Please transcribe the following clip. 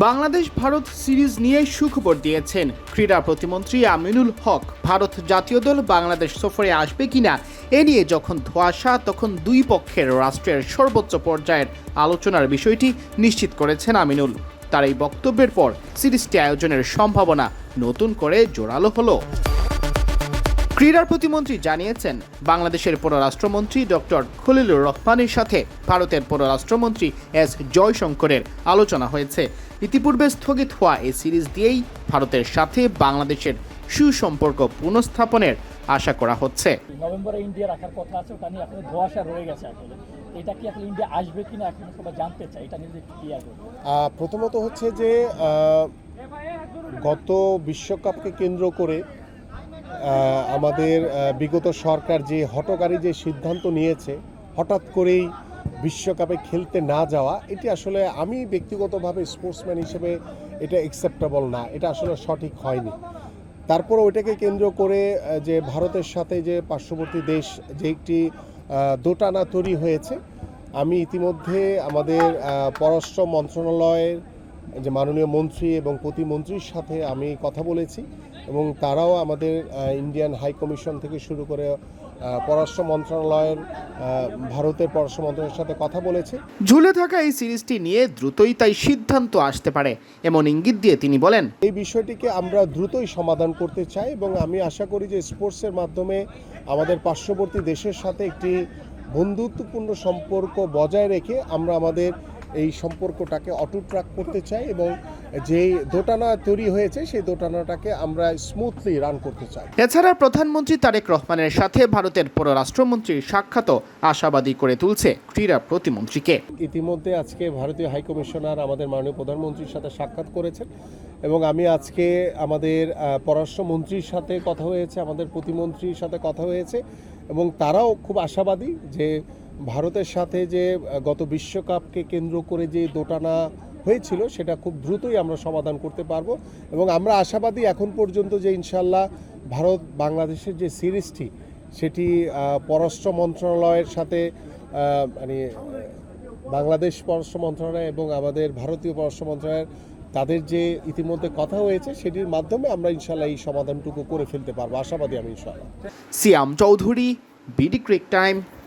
Bangladesh Bharat series নিয়ে সুখবর দিয়েছেন ক্রীড়া প্রতিমন্ত্রী আমিনুল হক। ভারত জাতীয় দল বাংলাদেশ সফরে আসবে কিনা এ নিয়ে যখন ধোঁয়াশা, তখন দুই পক্ষের রাষ্ট্রের সর্বোচ্চ পর্যায়ের আলোচনার বিষয়টি নিশ্চিত করেছেন আমিনুল। তার এই বক্তব্যের পর সিরিজটি আয়োজনের সম্ভাবনা নতুন করে জোরালো হলো। ক্রীড়া প্রতিমন্ত্রী জানিয়েছেন, বাংলাদেশের পররাষ্ট্রমন্ত্রী ডক্টর খলিলুর রহমানের সাথে ভারতের পররাষ্ট্রমন্ত্রী এস জয়শঙ্করের আলোচনা হয়েছে। ইতিপূর্বে স্থগিত হওয়া এই সিরিজ দিয়েই ভারতের সাথে বাংলাদেশের সুসম্পর্ক পুনঃস্থাপনের আশা করা হচ্ছে। নভেম্বরে ইন্ডিয়া রাখার কথা আছে, ওটা নিয়ে এখন ধোঁয়াশা রয়ে গেছে। আসলে এটা কি আসলে ইন্ডিয়া আসবে কিনা এখন সবাই জানতে চাই, এটা নিয়ে ক্লিয়ার করবো। প্রথমত হচ্ছে যে গত বিশ্বকাপকে কেন্দ্র করে আমাদের বিগত সরকার যে হঠকারী যে সিদ্ধান্ত নিয়েছে, হঠাৎ করেই বিশ্বকাপে খেলতে না যাওয়া, এটি আসলে আমি ব্যক্তিগতভাবে স্পোর্টসম্যান হিসেবে এটা অ্যাকসেপ্টেবল না, এটা আসলে সঠিক হয়নি। তারপর ওইটাকে কেন্দ্র করে যে ভারতের সাথে যে পার্শ্ববর্তী দেশ যে একটি দোটানা তৈরি হয়েছে, আমি ইতিমধ্যে আমাদের পররাষ্ট্র মন্ত্রণালয়ের যে মাননীয় মন্ত্রী এবং প্রতিমন্ত্রীর সাথে আমি কথা বলেছি এবং তারাও আমাদের ইন্ডিয়ান হাই কমিশন থেকে শুরু করে পররাষ্ট্র মন্ত্রণালয়ের ভারতের পররাষ্ট্র মন্ত্রণালয়ের সাথে কথা বলেছে। ঝুলে থাকা এই সিরিজটি নিয়ে দ্রুতই তাই সিদ্ধান্ত আসতে পারে এমন ইঙ্গিত দিয়ে তিনি বলেন, এই বিষয়টিকে আমরা দ্রুতই সমাধান করতে চাই এবং আমি আশা করি যে স্পোর্টসের মাধ্যমে আমাদের পার্শ্ববর্তী দেশের সাথে একটি বন্ধুত্বপূর্ণ সম্পর্ক বজায় রেখে আমরা আমাদের এই সম্পর্কটাকে অটুট করতে চাই এবং যেই দোটানা তৈরি হয়েছে সেই দোটানাটাকে আমরা স্মুথলি রান করতে চাই। এছাড়া প্রধানমন্ত্রী তারেক রহমানের সাথে ভারতের পররাষ্ট্রমন্ত্রীর সাক্ষাৎও আশাবাদী করে তুলছে ক্রীড়া প্রতিমন্ত্রীকে। ইতিমধ্যে আজকে ভারতীয় হাই কমিশনার আমাদের মাননীয় প্রধানমন্ত্রীর সাথে সাক্ষাৎ করেছেন এবং আমি আজকে আমাদের পররাষ্ট্রমন্ত্রীর সাথে কথা হয়েছে, আমাদের প্রতিমন্ত্রীর সাথে কথা হয়েছে এবং তারাও খুব আশাবাদী যে ভারতের সাথে যে গত বিশ্বকাপকে কেন্দ্র করে যে দোটানা হয়েছিল সেটা খুব দ্রুতই আমরা সমাধান করতে পারবো এবং আমরা আশাবাদী এখন পর্যন্ত যে ইনশাল্লাহ ভারত বাংলাদেশের যে সিরিজটি সেটি পররাষ্ট্র মন্ত্রণালয়ের সাথে মানে বাংলাদেশ পররাষ্ট্র মন্ত্রণালয় এবং আমাদের ভারতীয় পররাষ্ট্র মন্ত্রণালয়ের তাদের যে ইতিমধ্যে কথা হয়েছে সেটির মাধ্যমে আমরা ইনশাল্লাহ এই সমাধানটুকু করে ফেলতে পারবো, আশাবাদী আমি ইনশাল্লাহ। সিয়াম চৌধুরী, বিডি ক্রিক টাইম,